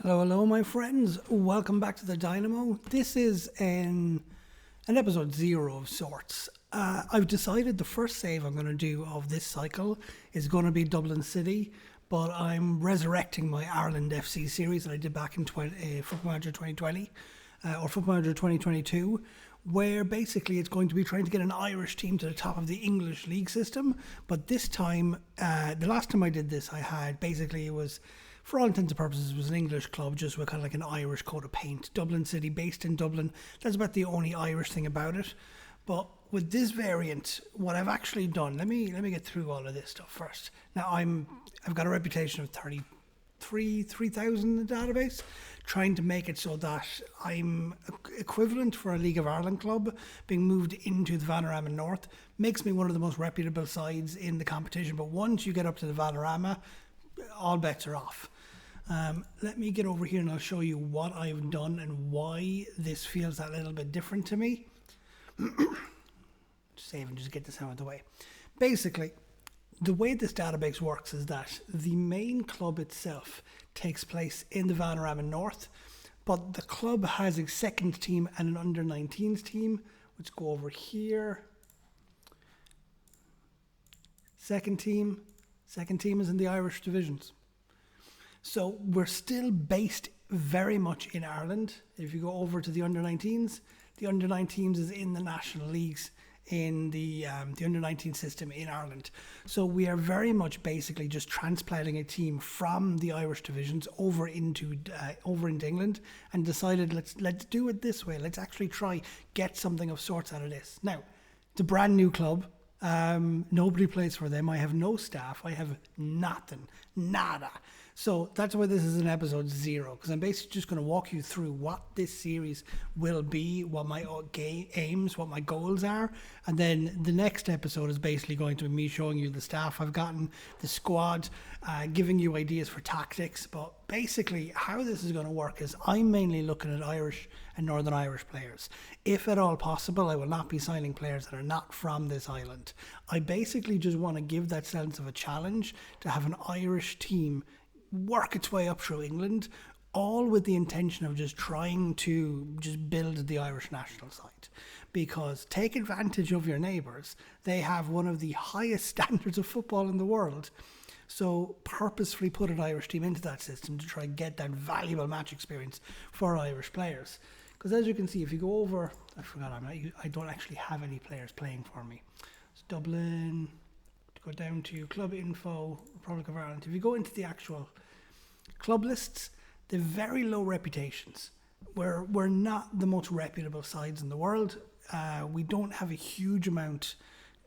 Hello, my friends. Welcome back to the Dynamo. This is an episode 0 of sorts. I've decided the first save I'm going to do of this cycle is going to be Dublin City, but I'm resurrecting my Ireland FC series that I did back in Football Manager 2020 or Football Manager 2022, where basically it's going to be trying to get an Irish team to the top of the English league system. But this time, the last time I did this, I had basically, it was, for all intents and purposes, it was an English club just with kind of like an Irish coat of paint. Dublin City, based in Dublin. That's about the only Irish thing about it. But with this variant, what I've actually done, let me get through all of this stuff first. Now I've got a reputation of 3,000 in the database, trying to make it so that I'm equivalent for a League of Ireland club being moved into the Vanarama North. Makes me one of the most reputable sides in the competition. But once you get up to the Vanarama, all bets are off. Let me get over here and I'll show you what I've done and why this feels that little bit different to me. Save and just get this out of the way. Basically, the way this database works is that the main club itself takes place in the Vanarama North, but the club has a second team and an under-19s team. Let's go over here. Second team is in the Irish divisions. So we're still based very much in Ireland. If you go over to the under-19s is in the national leagues in the under-19 system in Ireland. So we are very much basically just transplanting a team from the Irish divisions over into England, and decided let's do it this way. Let's actually try get something of sorts out of this. Now, it's a brand new club. Nobody plays for them. I have no staff. I have nothing. Nada. So that's why this is an episode 0, because I'm basically just going to walk you through what this series will be, what my aims, what my goals are, and then the next episode is basically going to be me showing you the staff I've gotten, the squad, giving you ideas for tactics. But basically how this is going to work is I'm mainly looking at Irish and Northern Irish players. If at all possible, I will not be signing players that are not from this island. I basically just want to give that sense of a challenge to have an Irish team work its way up through England, all with the intention of just trying to just build the Irish national side. Because take advantage of your neighbours. They have one of the highest standards of football in the world. So purposefully put an Irish team into that system to try and get that valuable match experience for Irish players. Because as you can see, if you go over, I don't actually have any players playing for me. It's Dublin, go down to Club Info, Republic of Ireland. If you go into the actual club lists, they're very low reputations. We're not the most reputable sides in the world. We don't have a huge amount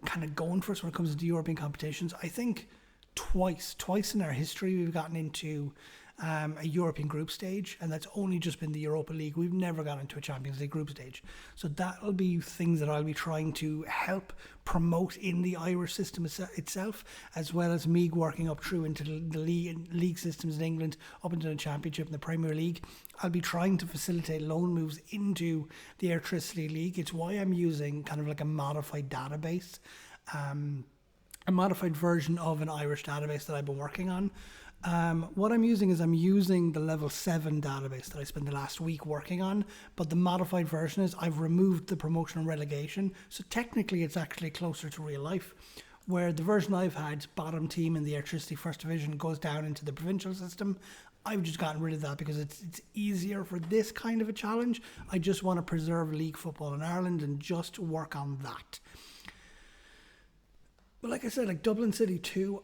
kind of going for us when it comes to European competitions. I think twice in our history we've gotten into a European group stage, and that's only just been the Europa League. We've never got into a Champions League group stage. So that'll be things that I'll be trying to help promote in the Irish system itself, as well as me working up through into the league systems in England, up into the Championship and the Premier League. I'll be trying to facilitate loan moves into the Electricity League. It's why I'm using kind of like a modified database, a modified version of an Irish database that I've been working on. What I'm using is the level 7 database that I spent the last week working on, but the modified version is I've removed the promotion and relegation, so technically it's actually closer to real life, where the version I've had, bottom team in the Electricity First Division, goes down into the provincial system. I've just gotten rid of that because it's easier for this kind of a challenge. I just want to preserve league football in Ireland and just work on that. But like I said, like Dublin City 2,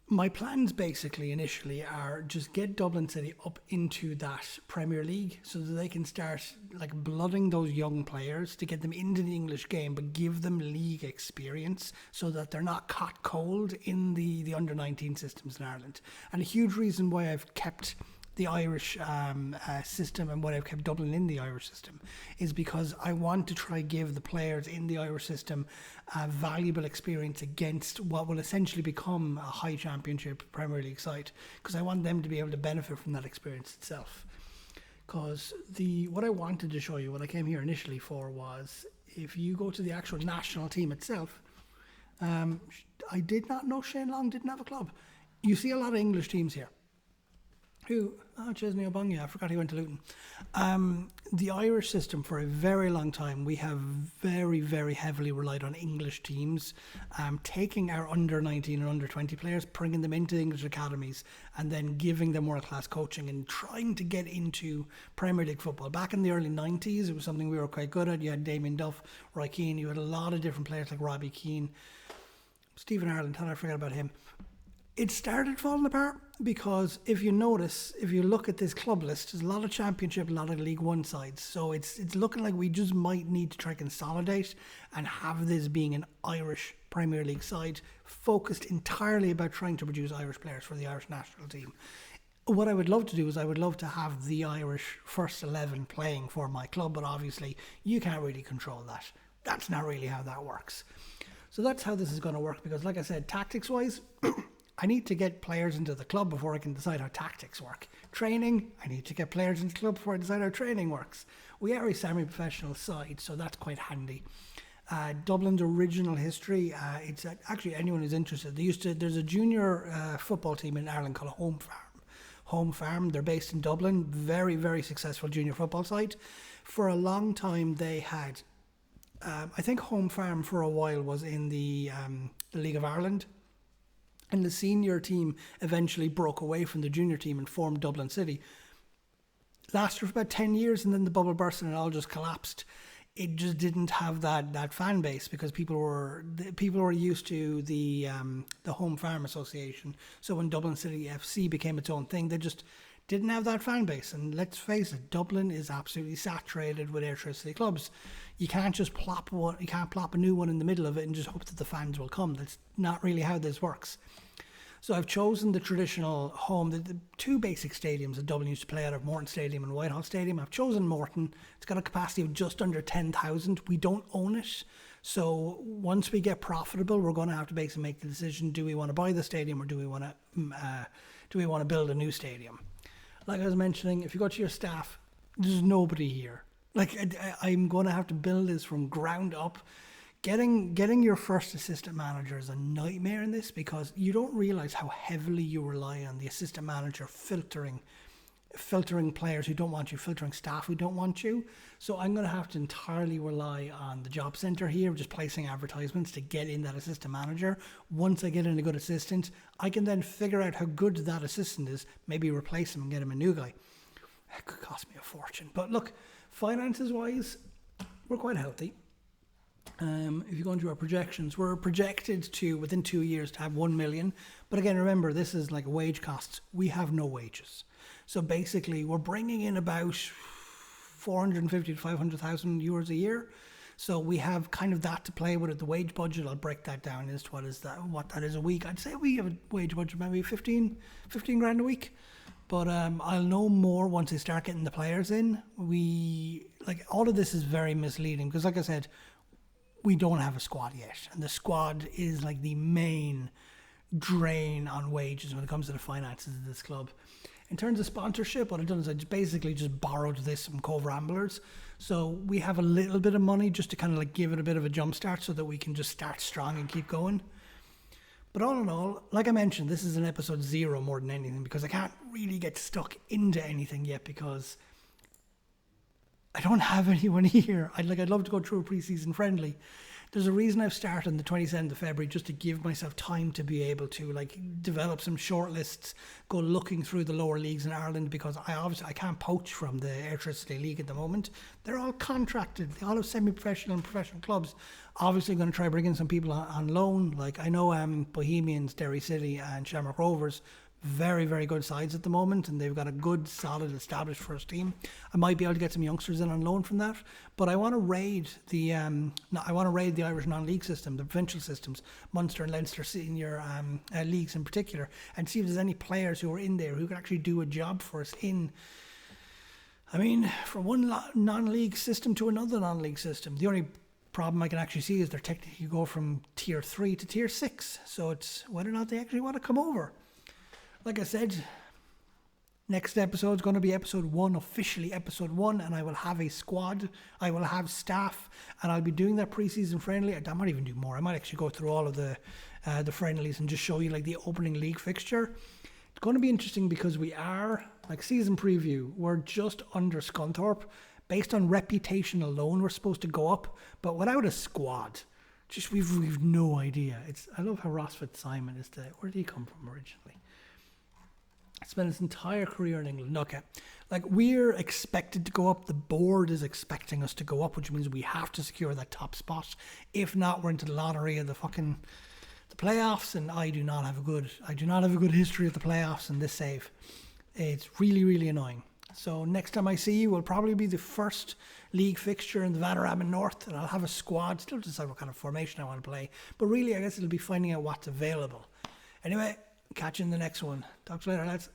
my plans basically initially are just get Dublin City up into that Premier League so that they can start like blooding those young players to get them into the English game, but give them league experience so that they're not caught cold in the under-19 systems in Ireland. And a huge reason why I've kept the Irish system and what I've kept Dublin in the Irish system is because I want to try give the players in the Irish system a valuable experience against what will essentially become a high Championship Premier League side, because I want them to be able to benefit from that experience itself. Because what I wanted to show you, what I came here initially for, was if you go to the actual national team itself, I did not know Shane Long didn't have a club. You see a lot of English teams here. Chesney Obong, I forgot he went to Luton. The Irish system, for a very long time, we have very, very heavily relied on English teams, taking our under 19 and under 20 players, bringing them into English academies, and then giving them world-class coaching and trying to get into Premier League football. Back in the early 90s, it was something we were quite good at. You had Damien Duff, Roy Keane, you had a lot of different players like Robbie Keane, Stephen Ireland, how did I forget about him? It started falling apart because if you notice, if you look at this club list, there's a lot of Championship, a lot of League One sides. So it's looking like we just might need to try and consolidate and have this being an Irish Premier League side focused entirely about trying to produce Irish players for the Irish national team. What I would love to do is I would love to have the Irish first 11 playing for my club, but obviously you can't really control that. That's not really how that works. So that's how this is going to work because, like I said, tactics-wise, I need to get players into the club before I can decide how tactics work. Training, I need to get players into the club before I decide how training works. We are a semi-professional side, so that's quite handy. Dublin's original history, it's actually anyone who's interested. There's a junior football team in Ireland called Home Farm. Home Farm, they're based in Dublin, very, very successful junior football side. For a long time they had, I think Home Farm for a while was in the League of Ireland. And the senior team eventually broke away from the junior team and formed Dublin City. Lasted for about 10 years and then the bubble burst and it all just collapsed. It just didn't have that fan base because people were used to the Home Farm Association. So when Dublin City FC became its own thing, they just didn't have that fan base. And let's face it, Dublin is absolutely saturated with Ayrshire clubs. You can't just plop a new one in the middle of it and just hope that the fans will come. That's not really how this works. So I've chosen the traditional home, the two basic stadiums that Dublin used to play out of, Morton Stadium and Whitehall Stadium. I've chosen Morton. It's got a capacity of just under 10,000. We don't own it. So once we get profitable, we're going to have to basically make the decision, do we want to buy the stadium or do we want to build a new stadium? Like I was mentioning, if you go to your staff, there's nobody here. Like I'm going to have to build this from ground up. Getting your first assistant manager is a nightmare in this because you don't realise how heavily you rely on the assistant manager filtering players who don't want you, filtering staff who don't want you. So I'm going to have to entirely rely on the job centre here, just placing advertisements to get in that assistant manager. Once I get in a good assistant, I can then figure out how good that assistant is, maybe replace him and get him a new guy. It could cost me a fortune. But look, finances-wise, we're quite healthy. If you go into our projections, we're projected to, within 2 years, to have 1 million. But again, remember, this is like wage costs. We have no wages. So basically, we're bringing in about 450 to 500,000 euros a year. So we have kind of that to play with. The wage budget, I'll break that down as to what that is a week. I'd say we have a wage budget maybe 15 grand a week. But I'll know more once I start getting the players in. All of this is very misleading because, like I said, we don't have a squad yet. And the squad is like the main drain on wages when it comes to the finances of this club. In terms of sponsorship, what I've done is I basically just borrowed this from Cove Ramblers. So we have a little bit of money just to kind of like give it a bit of a jump start so that we can just start strong and keep going. But all in all, like I mentioned, this is an episode 0 more than anything because I can't really get stuck into anything yet because I don't have anyone here. I'd love to go through a pre-season friendly. There's a reason I've started on the 27th of February just to give myself time to be able to develop some short lists, go looking through the lower leagues in Ireland because I can't poach from the Ayrshire League at the moment. They're all contracted. They all have semi-professional and professional clubs. Obviously going to try bring in some people on loan. Like I know Bohemians, Derry City and Shamrock Rovers, very, very good sides at the moment, and they've got a good, solid, established first team. I might be able to get some youngsters in on loan from that, but I want to raid the Irish non-league system, the provincial systems, Munster and Leinster senior leagues in particular, and see if there's any players who are in there who can actually do a job for us from one non-league system to another non-league system. The only problem I can actually see is they're technically go from tier 3 to tier 6, so it's whether or not they actually want to come over. Like I said, next episode is going to be episode 1, officially episode 1, and I will have a squad, I will have staff, and I'll be doing that pre-season friendly. I might even do more. I might actually go through all of the friendlies and just show you the opening league fixture. going to be interesting because we are, like season preview, we're just under Scunthorpe. Based on reputation alone, we're supposed to go up, but without a squad, just we've no idea. I love how Ross Fitzsimon is where did he come from originally? Spent his entire career in England. Okay. Like, we're expected to go up. The board is expecting us to go up, which means we have to secure that top spot. If not, we're into the lottery of the playoffs, and I do not have a good history of the playoffs in this save. It's really, really annoying. So next time I see you will probably be the first league fixture in the Vanarama North, and I'll have a squad, still decide what kind of formation I want to play. But really, I guess it'll be finding out what's available. Anyway, catch you in the next one. Talk to you later, lads.